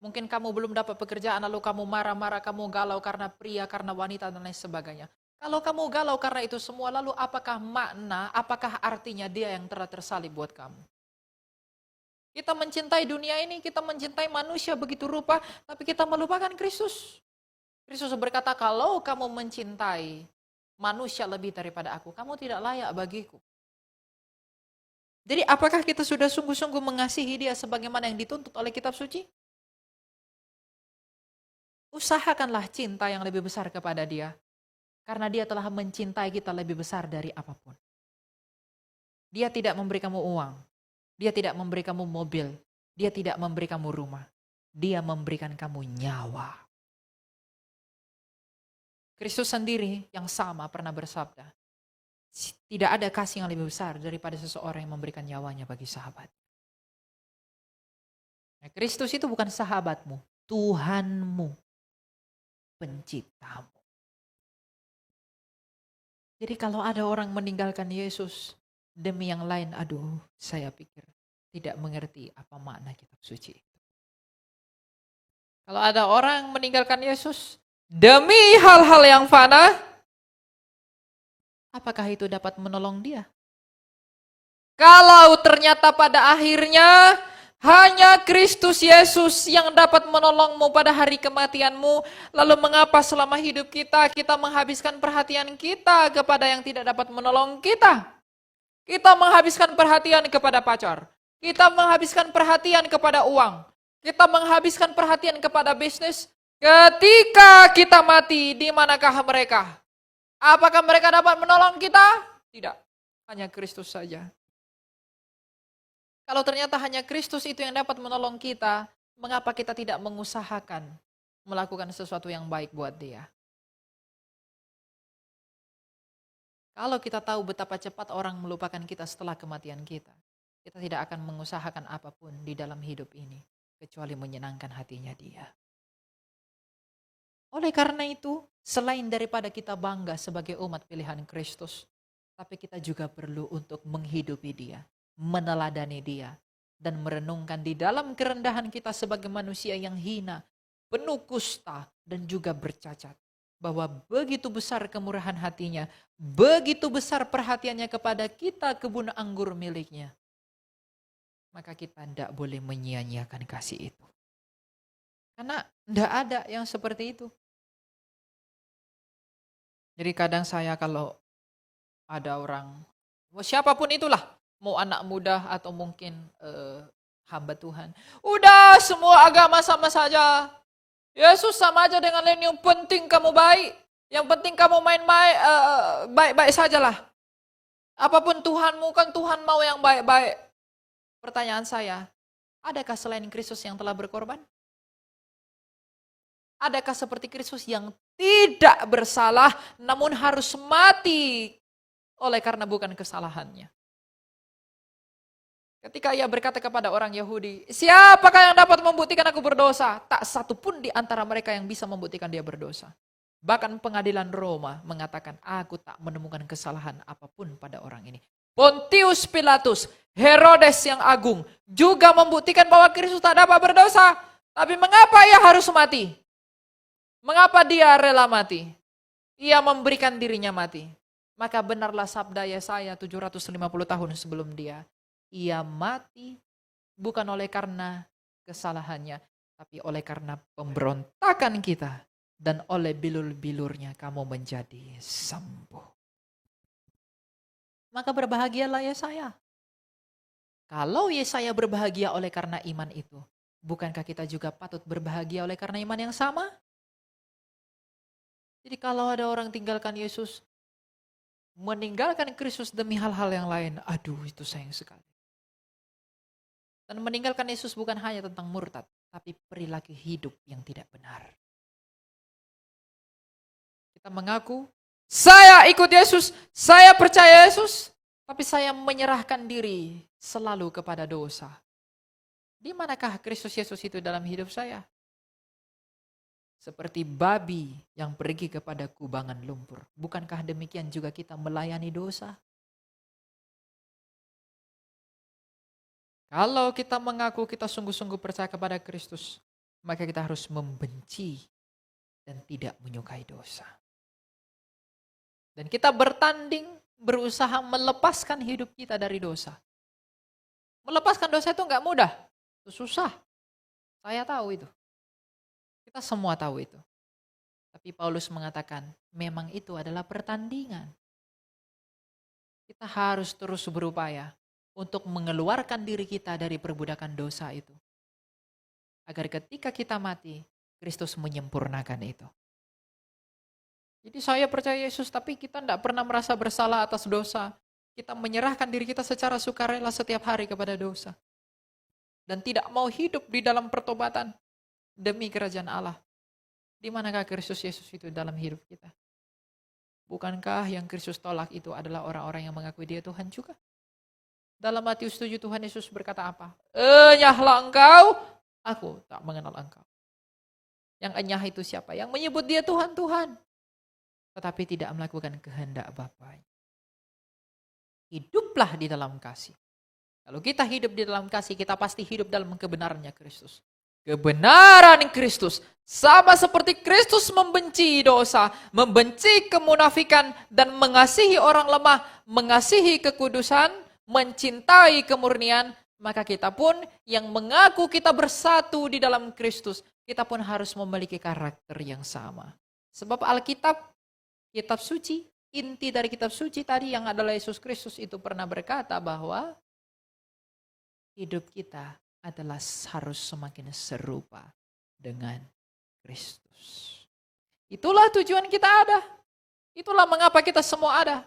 Speaker 1: Mungkin kamu belum dapat pekerjaan lalu kamu marah-marah, kamu galau karena pria, karena wanita dan lain sebagainya. Kalau kamu galau karena itu semua, lalu apakah makna, apakah artinya dia yang telah tersalib buat kamu? Kita mencintai dunia ini, kita mencintai manusia begitu rupa, tapi kita melupakan Kristus. Kristus berkata, kalau kamu mencintai manusia lebih daripada aku, kamu tidak layak bagiku. Jadi apakah kita sudah sungguh-sungguh mengasihi dia sebagaimana yang dituntut oleh kitab suci? Usahakanlah cinta yang lebih besar kepada dia. Karena dia telah mencintai kita lebih besar dari apapun. Dia tidak memberi kamu uang. Dia tidak memberi kamu mobil. Dia tidak memberi kamu rumah. Dia memberikan kamu nyawa. Kristus sendiri yang sama pernah bersabda, tidak ada kasih yang lebih besar daripada seseorang yang memberikan nyawanya bagi sahabat. Nah, Kristus itu bukan sahabatmu, Tuhanmu, penciptamu. Jadi kalau ada orang meninggalkan Yesus demi yang lain, aduh, saya pikir tidak mengerti apa makna kitab suci. Kalau ada orang meninggalkan Yesus demi hal-hal yang fana, apakah itu dapat menolong dia? Kalau ternyata pada akhirnya hanya Kristus Yesus yang dapat menolongmu pada hari kematianmu, lalu mengapa selama hidup kita menghabiskan perhatian kita kepada yang tidak dapat menolong kita? Kita menghabiskan perhatian kepada pacar, kita menghabiskan perhatian kepada uang, kita menghabiskan perhatian kepada bisnis. Ketika kita mati, di manakah mereka? Apakah mereka dapat menolong kita? Tidak, hanya Kristus saja. Kalau ternyata hanya Kristus itu yang dapat menolong kita, mengapa kita tidak mengusahakan melakukan sesuatu yang baik buat dia? Kalau kita tahu betapa cepat orang melupakan kita setelah kematian kita tidak akan mengusahakan apapun di dalam hidup ini, kecuali menyenangkan hatinya dia. Oleh karena itu, selain daripada kita bangga sebagai umat pilihan Kristus, tapi kita juga perlu untuk menghidupi dia, meneladani dia, dan merenungkan di dalam kerendahan kita sebagai manusia yang hina, penuh kusta, dan juga bercacat. Bahwa begitu besar kemurahan hatinya, begitu besar perhatiannya kepada kita kebun anggur miliknya. Maka kita tidak boleh menyia-nyiakan kasih itu. Karena tidak ada yang seperti itu. Jadi kadang saya kalau ada orang, siapapun itulah, mau anak muda atau mungkin hamba Tuhan. Udah semua agama sama saja. Yesus sama aja dengan lain, yang penting kamu baik. Yang penting kamu baik-baik sajalah. Apapun Tuhanmu, kan Tuhan mau yang baik-baik. Pertanyaan saya, adakah selain Kristus yang telah berkorban? Adakah seperti Kristus yang tidak bersalah namun harus mati oleh karena bukan kesalahannya? Ketika ia berkata kepada orang Yahudi, siapakah yang dapat membuktikan aku berdosa? Tak satu pun di antara mereka yang bisa membuktikan dia berdosa. Bahkan pengadilan Roma mengatakan, aku tak menemukan kesalahan apapun pada orang ini. Pontius Pilatus, Herodes yang agung, juga membuktikan bahwa Kristus tak dapat berdosa. Tapi mengapa ia harus mati? Mengapa dia rela mati? Ia memberikan dirinya mati. Maka benarlah sabda Yesaya 750 tahun sebelum dia. Ia mati bukan oleh karena kesalahannya, tapi oleh karena pemberontakan kita. Dan oleh bilur-bilurnya kamu menjadi sembuh. Maka berbahagialah Yesaya. Kalau Yesaya berbahagia oleh karena iman itu, bukankah kita juga patut berbahagia oleh karena iman yang sama? Jadi kalau ada orang tinggalkan Yesus, meninggalkan Kristus demi hal-hal yang lain, aduh itu sayang sekali. Dan meninggalkan Yesus bukan hanya tentang murtad, tapi perilaku hidup yang tidak benar. Kita mengaku, saya ikut Yesus, saya percaya Yesus, tapi saya menyerahkan diri selalu kepada dosa. Di manakah Kristus Yesus itu dalam hidup saya? Seperti babi yang pergi kepada kubangan lumpur. Bukankah demikian juga kita melayani dosa? Kalau kita mengaku kita sungguh-sungguh percaya kepada Kristus, maka kita harus membenci dan tidak menyukai dosa. Dan kita bertanding, berusaha melepaskan hidup kita dari dosa. Melepaskan dosa itu nggak mudah, itu susah. Saya tahu itu. Kita semua tahu itu. Tapi Paulus mengatakan, memang itu adalah pertandingan. Kita harus terus berupaya untuk mengeluarkan diri kita dari perbudakan dosa itu. Agar ketika kita mati, Kristus menyempurnakan itu. Jadi saya percaya Yesus, tapi kita tidak pernah merasa bersalah atas dosa. Kita menyerahkan diri kita secara sukarela setiap hari kepada dosa. Dan tidak mau hidup di dalam pertobatan demi kerajaan Allah. Di manakah Kristus Yesus itu dalam hidup kita? Bukankah yang Kristus tolak itu adalah orang-orang yang mengakui dia Tuhan juga? Dalam Matius 7 Tuhan Yesus berkata apa? Enyahlah engkau, aku tak mengenal engkau. Yang enyah itu siapa? Yang menyebut dia Tuhan, Tuhan. Tetapi tidak melakukan kehendak Bapa. Hiduplah di dalam kasih. Kalau kita hidup di dalam kasih, kita pasti hidup dalam kebenarannya Kristus. Kebenaran Kristus. Sama seperti Kristus membenci dosa, membenci kemunafikan, dan mengasihi orang lemah, mengasihi kekudusan, mencintai kemurnian, maka kita pun yang mengaku kita bersatu di dalam Kristus, kita pun harus memiliki karakter yang sama. Sebab Alkitab, kitab suci, inti dari kitab suci tadi yang adalah Yesus Kristus itu pernah berkata bahwa hidup kita adalah harus semakin serupa dengan Kristus. Itulah tujuan kita ada. Itulah mengapa kita semua ada.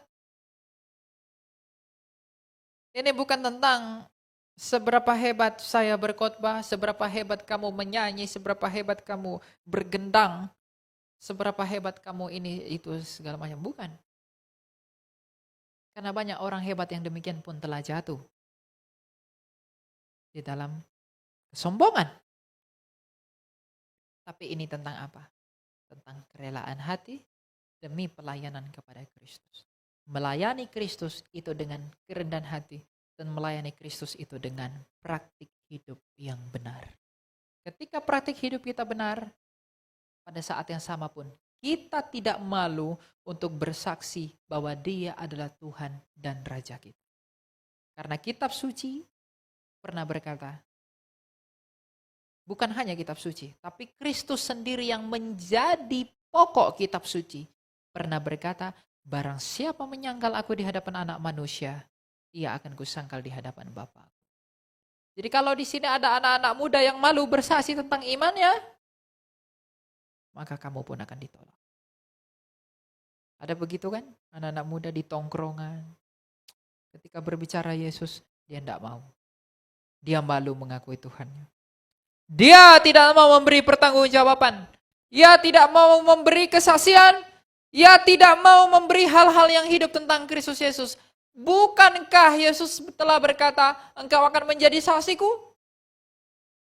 Speaker 1: Ini bukan tentang seberapa hebat saya berkhotbah, seberapa hebat kamu menyanyi, seberapa hebat kamu bergendang, seberapa hebat kamu ini, itu segala macam. Bukan. Karena banyak orang hebat yang demikian pun telah jatuh di dalam kesombongan. Tapi ini tentang apa? Tentang kerelaan hati demi pelayanan kepada Kristus. Melayani Kristus itu dengan kerendahan hati dan melayani Kristus itu dengan praktik hidup yang benar. Ketika praktik hidup kita benar, pada saat yang sama pun kita tidak malu untuk bersaksi bahwa Dia adalah Tuhan dan Raja kita. Karena kitab suci pernah berkata, bukan hanya kitab suci, tapi Kristus sendiri yang menjadi pokok kitab suci pernah berkata, barang siapa menyangkal aku di hadapan anak manusia, ia akan kusangkal di hadapan Bapa. Jadi kalau di sini ada anak-anak muda yang malu bersaksi tentang imannya, maka kamu pun akan ditolak. Ada begitu kan? Anak-anak muda di tongkrongan. Ketika berbicara Yesus, dia tidak mau. Dia malu mengakui Tuhannya. Dia tidak mau memberi pertanggungjawaban. Dia tidak mau memberi kesaksian. Dia tidak mau memberi hal-hal yang hidup tentang Kristus Yesus. Bukankah Yesus telah berkata, engkau akan menjadi saksiku?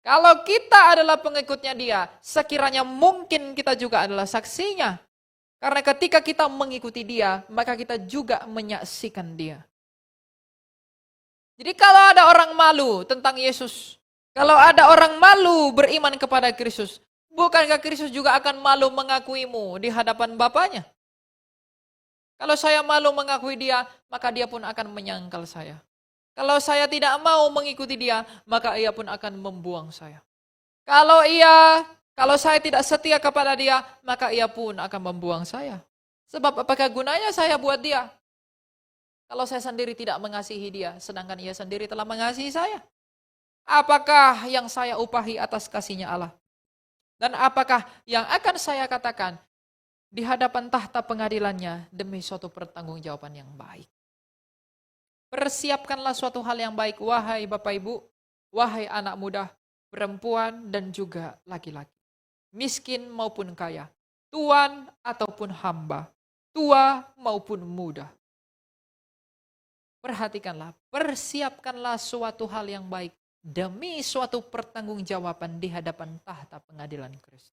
Speaker 1: Kalau kita adalah pengikutnya Dia, sekiranya mungkin kita juga adalah saksinya. Karena ketika kita mengikuti Dia, maka kita juga menyaksikan Dia. Jadi kalau ada orang malu tentang Yesus, kalau ada orang malu beriman kepada Kristus, bukankah Kristus juga akan malu mengakuimu di hadapan Bapaknya? Kalau saya malu mengakui dia, maka dia pun akan menyangkal saya. Kalau saya tidak mau mengikuti dia, maka ia pun akan membuang saya. Kalau saya tidak setia kepada dia, maka ia pun akan membuang saya. Sebab apakah gunanya saya buat dia? Kalau saya sendiri tidak mengasihi dia, sedangkan ia sendiri telah mengasihi saya. Apakah yang saya upahi atas kasihnya Allah? Dan apakah yang akan saya katakan di hadapan tahta pengadilannya demi suatu pertanggungjawaban yang baik? Persiapkanlah suatu hal yang baik, wahai Bapak Ibu, wahai anak muda, perempuan dan juga laki-laki. Miskin maupun kaya, tuan ataupun hamba, tua maupun muda. Perhatikanlah, persiapkanlah suatu hal yang baik demi suatu pertanggungjawaban di hadapan tahta pengadilan Kristus.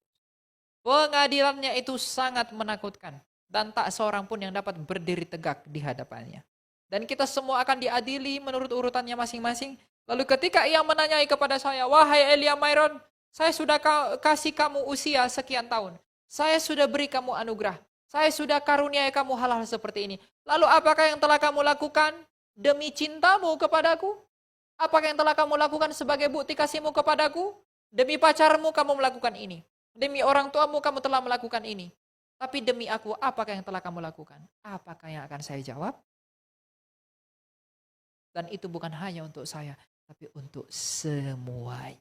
Speaker 1: Pengadilannya itu sangat menakutkan dan tak seorang pun yang dapat berdiri tegak di hadapannya. Dan kita semua akan diadili menurut urutannya masing-masing. Lalu ketika ia menanyai kepada saya, wahai Elia Myron, saya sudah kasih kamu usia sekian tahun. Saya sudah beri kamu anugerah. Saya sudah karuniai kamu hal-hal seperti ini. Lalu apakah yang telah kamu lakukan demi cintamu kepadaku? Apakah yang telah kamu lakukan sebagai bukti kasihmu kepadaku? Demi pacarmu kamu melakukan ini. Demi orang tuamu kamu telah melakukan ini. Tapi demi aku, apakah yang telah kamu lakukan? Apakah yang akan saya jawab? Dan itu bukan hanya untuk saya, tapi untuk semuanya.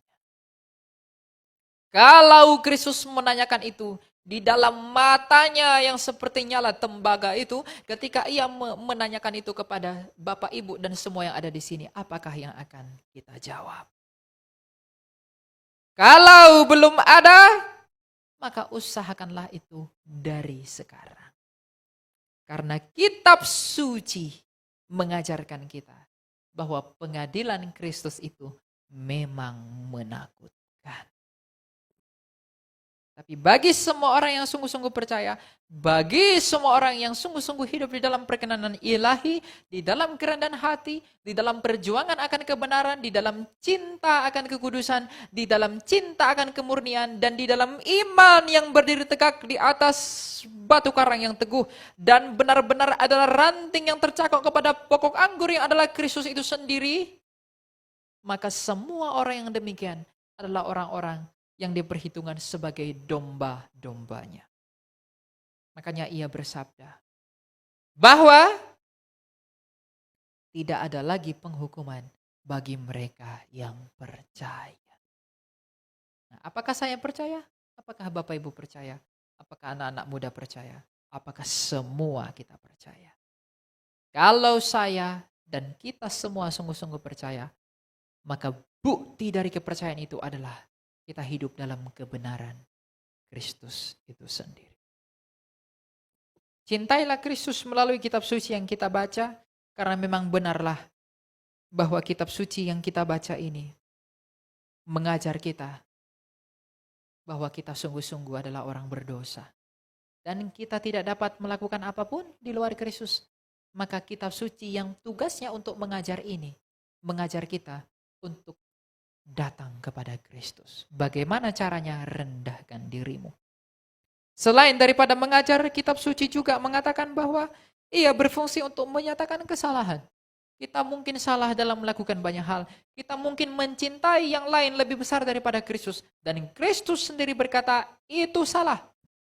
Speaker 1: Kalau Kristus menanyakan itu, di dalam matanya yang seperti nyala tembaga itu, ketika ia menanyakan itu kepada Bapak, Ibu, dan semua yang ada di sini, apakah yang akan kita jawab? Kalau belum ada, maka usahakanlah itu dari sekarang. Karena kitab suci mengajarkan kita bahwa pengadilan Kristus itu memang menakutkan. Tapi bagi semua orang yang sungguh-sungguh percaya, bagi semua orang yang sungguh-sungguh hidup di dalam perkenanan ilahi, di dalam kerendahan hati, di dalam perjuangan akan kebenaran, di dalam cinta akan kekudusan, di dalam cinta akan kemurnian, dan di dalam iman yang berdiri tegak di atas batu karang yang teguh, dan benar-benar adalah ranting yang tercakok kepada pokok anggur yang adalah Kristus itu sendiri, maka semua orang yang demikian adalah orang-orang yang diperhitungkan sebagai domba-dombanya. Makanya ia bersabda bahwa tidak ada lagi penghukuman bagi mereka yang percaya. Nah, apakah saya percaya? Apakah Bapak Ibu percaya? Apakah anak-anak muda percaya? Apakah semua kita percaya? Kalau saya dan kita semua sungguh-sungguh percaya, maka bukti dari kepercayaan itu adalah kita hidup dalam kebenaran Kristus itu sendiri. Cintailah Kristus melalui kitab suci yang kita baca, karena memang benarlah bahwa kitab suci yang kita baca ini mengajar kita bahwa kita sungguh-sungguh adalah orang berdosa. Dan kita tidak dapat melakukan apapun di luar Kristus. Maka kitab suci yang tugasnya untuk mengajar ini, mengajar kita untuk datang kepada Kristus. Bagaimana caranya? Rendahkan dirimu. Selain daripada mengajar, kitab suci juga mengatakan bahwa ia berfungsi untuk menyatakan kesalahan. Kita mungkin salah dalam melakukan banyak hal. Kita mungkin mencintai yang lain lebih besar daripada Kristus. Dan Kristus sendiri berkata, itu salah.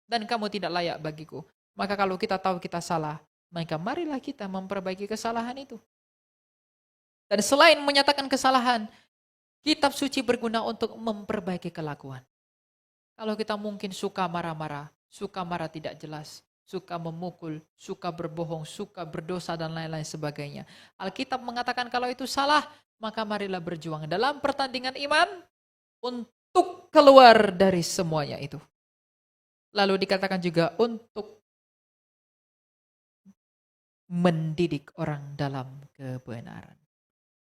Speaker 1: Dan kamu tidak layak bagiku. Maka kalau kita tahu kita salah, maka marilah kita memperbaiki kesalahan itu. Dan selain menyatakan kesalahan, kitab suci berguna untuk memperbaiki kelakuan. Kalau kita mungkin suka marah-marah, suka marah tidak jelas, suka memukul, suka berbohong, suka berdosa dan lain-lain sebagainya. Alkitab mengatakan kalau itu salah, maka marilah berjuang dalam pertandingan iman untuk keluar dari semuanya itu. Lalu dikatakan juga untuk mendidik orang dalam kebenaran.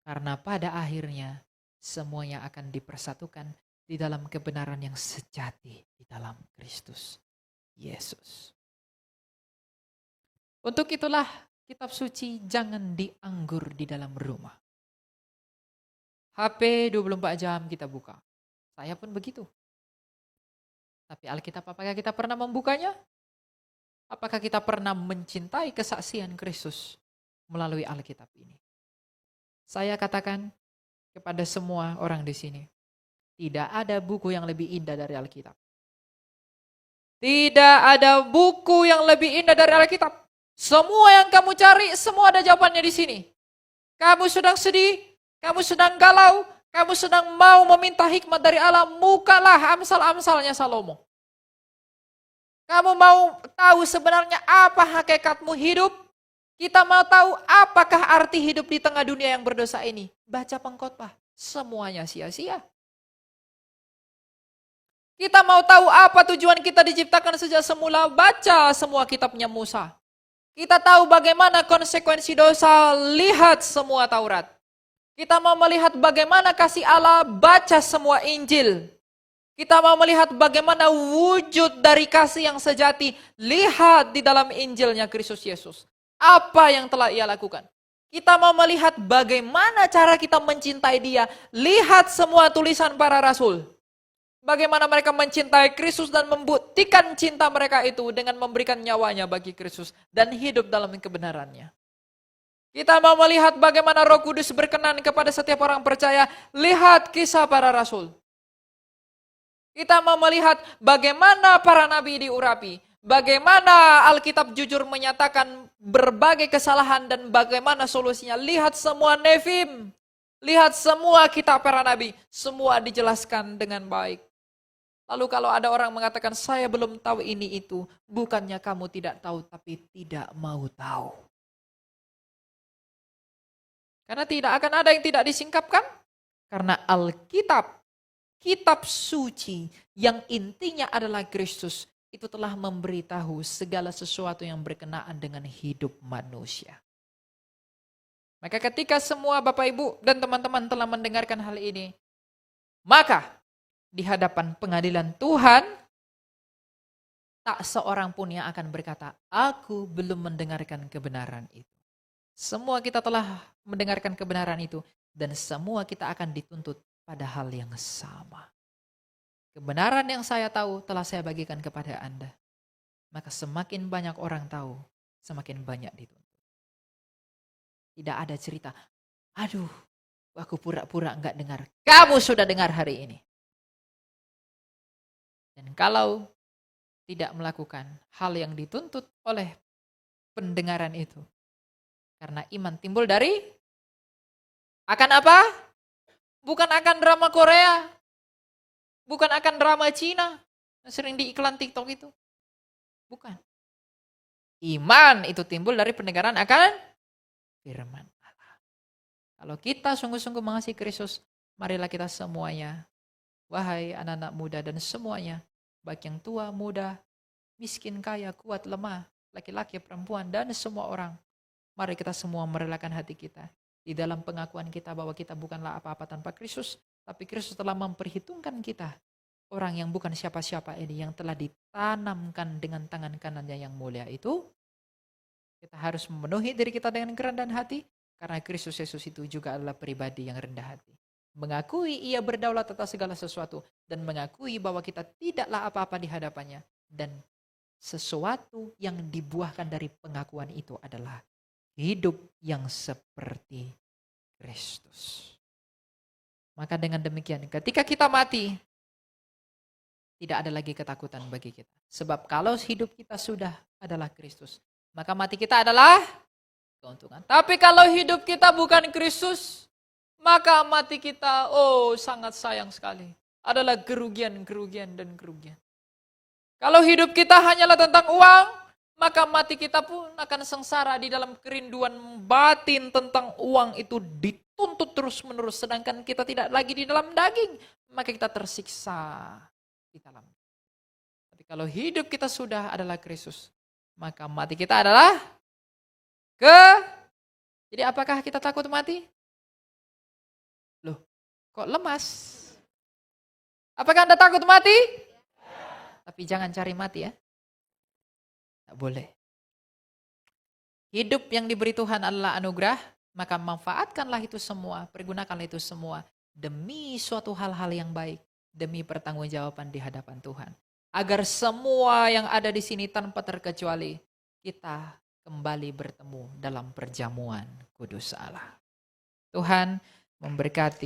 Speaker 1: Karena pada akhirnya semuanya akan dipersatukan di dalam kebenaran yang sejati di dalam Kristus Yesus. Untuk itulah kitab suci jangan dianggur di dalam rumah. HP 24 jam kita buka. Saya pun begitu. Tapi Alkitab apakah kita pernah membukanya? Apakah kita pernah mencintai kesaksian Kristus melalui Alkitab ini? Saya katakan kepada semua orang di sini, tidak ada buku yang lebih indah dari Alkitab. Tidak ada buku yang lebih indah dari Alkitab. Semua yang kamu cari, semua ada jawabannya di sini. Kamu sedang sedih, kamu sedang galau, kamu sedang mau meminta hikmat dari Allah, bukalah Amsal-Amsalnya Salomo. Kamu mau tahu sebenarnya apa hakikatmu hidup? Kita mau tahu apakah arti hidup di tengah dunia yang berdosa ini? Baca Pengkhotbah, semuanya sia-sia. Kita mau tahu apa tujuan kita diciptakan sejak semula? Baca semua kitabnya Musa. Kita tahu bagaimana konsekuensi dosa, lihat semua Taurat. Kita mau melihat bagaimana kasih Allah, baca semua Injil. Kita mau melihat bagaimana wujud dari kasih yang sejati, lihat di dalam Injilnya Kristus Yesus. Apa yang telah Ia lakukan? Kita mau melihat bagaimana cara kita mencintai Dia, lihat semua tulisan para rasul. Bagaimana mereka mencintai Kristus dan membuktikan cinta mereka itu dengan memberikan nyawanya bagi Kristus dan hidup dalam kebenarannya. Kita mau melihat bagaimana Roh Kudus berkenan kepada setiap orang percaya, lihat kisah para rasul. Kita mau melihat bagaimana para nabi diurapi, bagaimana Alkitab jujur menyatakan berbagai kesalahan dan bagaimana solusinya. Lihat semua Nefim, lihat semua kitab para nabi, semua dijelaskan dengan baik. Lalu kalau ada orang mengatakan, saya belum tahu ini itu, bukannya kamu tidak tahu, tapi tidak mau tahu. Karena tidak akan ada yang tidak disingkapkan. Karena Alkitab, kitab suci yang intinya adalah Kristus, itu telah memberitahu segala sesuatu yang berkenaan dengan hidup manusia. Maka ketika semua Bapak Ibu dan teman-teman telah mendengarkan hal ini, maka di hadapan pengadilan Tuhan, tak seorang pun yang akan berkata, aku belum mendengarkan kebenaran itu. Semua kita telah mendengarkan kebenaran itu, dan semua kita akan dituntut pada hal yang sama. Kebenaran yang saya tahu telah saya bagikan kepada Anda. Maka semakin banyak orang tahu, semakin banyak dituntut. Tidak ada cerita, aduh, aku pura-pura enggak dengar. Kamu sudah dengar hari ini. Dan kalau tidak melakukan hal yang dituntut oleh pendengaran itu, karena iman timbul dari akan apa? Bukan akan drama Korea, bukan akan drama Cina, sering di iklan TikTok itu. Bukan. Iman itu timbul dari pendengaran akan firman Allah. Kalau kita sungguh-sungguh mengasihi Kristus, marilah kita semuanya, wahai anak-anak muda dan semuanya, baik yang tua, muda, miskin, kaya, kuat, lemah, laki-laki, perempuan, dan semua orang. Mari kita semua merelakan hati kita di dalam pengakuan kita bahwa kita bukanlah apa-apa tanpa Kristus, tapi Kristus telah memperhitungkan kita, orang yang bukan siapa-siapa ini, yang telah ditanamkan dengan tangan kanannya yang mulia itu. Kita harus memenuhi diri kita dengan kerendahan hati, karena Kristus Yesus itu juga adalah pribadi yang rendah hati. Mengakui ia berdaulat atas segala sesuatu, dan mengakui bahwa kita tidaklah apa-apa di hadapannya, dan sesuatu yang dibuahkan dari pengakuan itu adalah hidup yang seperti Kristus. Maka dengan demikian, ketika kita mati, tidak ada lagi ketakutan bagi kita. Sebab kalau hidup kita sudah adalah Kristus, maka mati kita adalah keuntungan. Tapi kalau hidup kita bukan Kristus, maka mati kita, sangat sayang sekali. Adalah kerugian. Kalau hidup kita hanyalah tentang uang, maka mati kita pun akan sengsara di dalam kerinduan batin tentang uang itu dituntut terus-menerus. Sedangkan kita tidak lagi di dalam daging, maka kita tersiksa di dalam. Tapi kalau hidup kita sudah adalah Kristus, maka mati kita adalah Jadi apakah kita takut mati? Loh, kok lemas? Apakah Anda takut mati? Tapi jangan cari mati ya. Tidak boleh. Hidup yang diberi Tuhan adalah anugerah, maka manfaatkanlah itu semua, pergunakanlah itu semua demi suatu hal-hal yang baik, demi pertanggungjawaban di hadapan Tuhan. agar semua yang ada di sini tanpa terkecuali kita kembali bertemu dalam perjamuan kudus Allah. Tuhan memberkati.